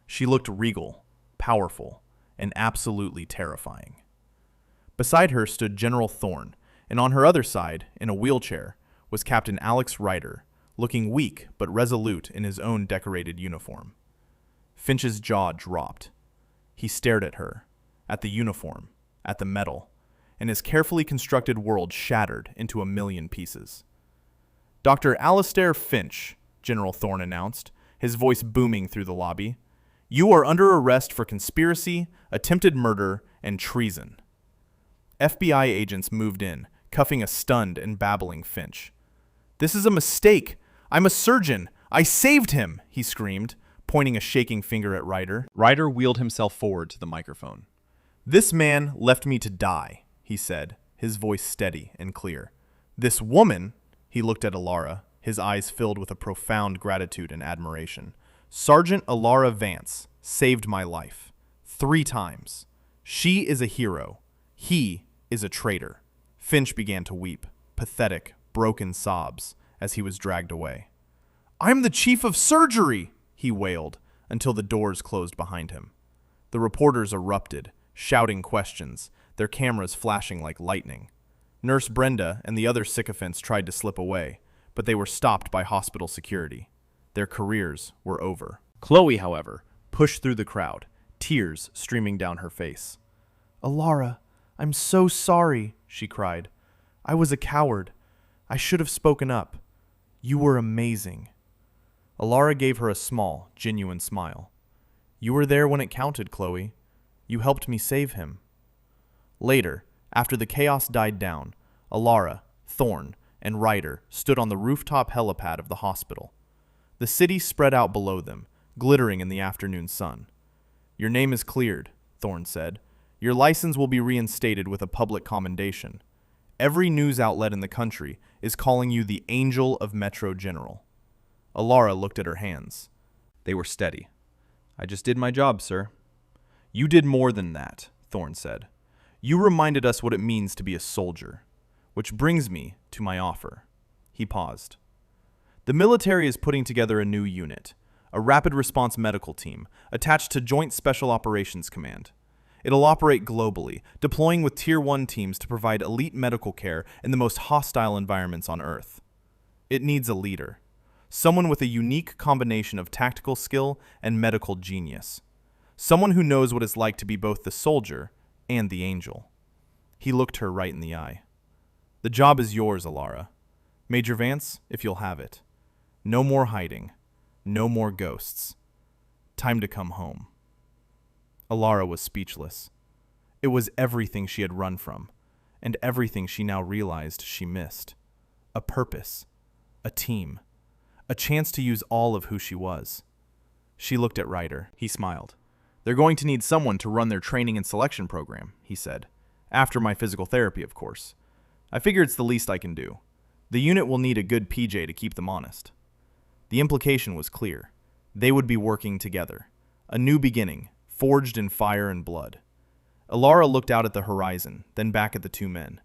She looked regal, powerful, and absolutely terrifying. Beside her stood General Thorne, and on her other side, in a wheelchair, was Captain Alex Ryder, looking weak but resolute in his own decorated uniform. Finch's jaw dropped. He stared at her, at the uniform, at the metal, and his carefully constructed world shattered into a million pieces. "Dr. Alistair Finch," General Thorne announced, his voice booming through the lobby, "you are under arrest for conspiracy, attempted murder, and treason." FBI agents moved in, cuffing a stunned and babbling Finch. "This is a mistake. I'm a surgeon. I saved him," he screamed, pointing a shaking finger at Ryder. Ryder wheeled himself forward to the microphone. "This man left me to die," he said, his voice steady and clear. "This woman," he looked at Alara, his eyes filled with a profound gratitude and admiration. "Sergeant Alara Vance saved my life. 3 times. She is a hero. He is a traitor." Finch began to weep, pathetic, broken sobs, as he was dragged away. "I'm the chief of surgery," he wailed, until the doors closed behind him. The reporters erupted, shouting questions, their cameras flashing like lightning. Nurse Brenda and the other sycophants tried to slip away, but they were stopped by hospital security. Their careers were over. Chloe, however, pushed through the crowd, tears streaming down her face. "Alara, I'm so sorry," she cried. I was a coward. I should have spoken up. You were amazing." Alara gave her a small, genuine smile. "You were there when it counted, Chloe. You helped me save him." Later, after the chaos died down, Alara, Thorn, and Ryder stood on the rooftop helipad of the hospital. The city spread out below them, glittering in the afternoon sun. "Your name is cleared," Thorn said. "Your license will be reinstated with a public commendation. Every news outlet in the country is calling you the Angel of Metro General." Alara looked at her hands. They were steady. "I just did my job, sir." "You did more than that," Thorn said. "You reminded us what it means to be a soldier. Which brings me to my offer." He paused. "The military is putting together a new unit, a rapid response medical team, attached to Joint Special Operations Command. It'll operate globally, deploying with Tier 1 teams to provide elite medical care in the most hostile environments on Earth. It needs a leader, someone with a unique combination of tactical skill and medical genius, someone who knows what it's like to be both the soldier and the angel." He looked her right in the eye. "The job is yours, Alara. Major Vance, if you'll have it. No more hiding. No more ghosts. Time to come home." Alara was speechless. It was everything she had run from, and everything she now realized she missed. A purpose, a team, a chance to use all of who she was. She looked at Ryder. He smiled. "They're going to need someone to run their training and selection program," he said. "After my physical therapy, of course. I figure it's the least I can do. The unit will need a good PJ to keep them honest." The implication was clear. They would be working together. A new beginning, forged in fire and blood. Alara looked out at the horizon, then back at the two men.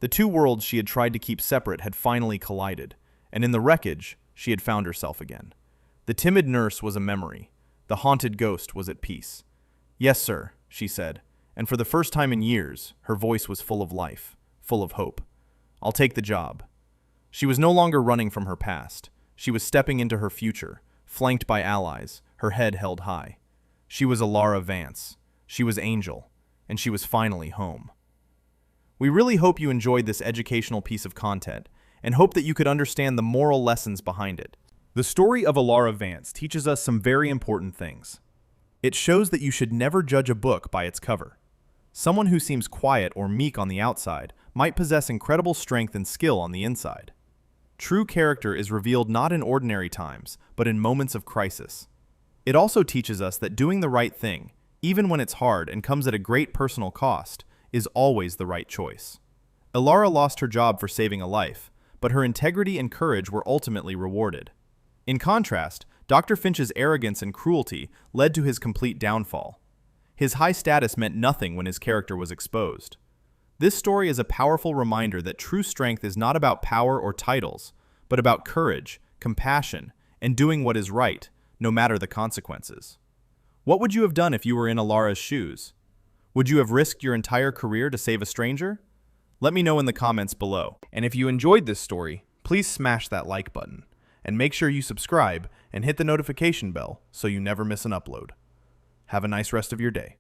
The two worlds she had tried to keep separate had finally collided, and in the wreckage, she had found herself again. The timid nurse was a memory. The haunted ghost was at peace. "Yes, sir," she said, and for the first time in years, her voice was full of life, full of hope. "I'll take the job." She was no longer running from her past. She was stepping into her future, flanked by allies, her head held high. She was Alara Vance. She was Angel, and she was finally home. We really hope you enjoyed this educational piece of content, and hope that you could understand the moral lessons behind it. The story of Alara Vance teaches us some very important things. It shows that you should never judge a book by its cover. Someone who seems quiet or meek on the outside might possess incredible strength and skill on the inside. True character is revealed not in ordinary times, but in moments of crisis. It also teaches us that doing the right thing, even when it's hard and comes at a great personal cost, is always the right choice. Alara lost her job for saving a life, but her integrity and courage were ultimately rewarded. In contrast, Dr. Finch's arrogance and cruelty led to his complete downfall. His high status meant nothing when his character was exposed. This story is a powerful reminder that true strength is not about power or titles, but about courage, compassion, and doing what is right, no matter the consequences. What would you have done if you were in Alara's shoes? Would you have risked your entire career to save a stranger? Let me know in the comments below. And if you enjoyed this story, please smash that like button, and make sure you subscribe and hit the notification bell so you never miss an upload. Have a nice rest of your day.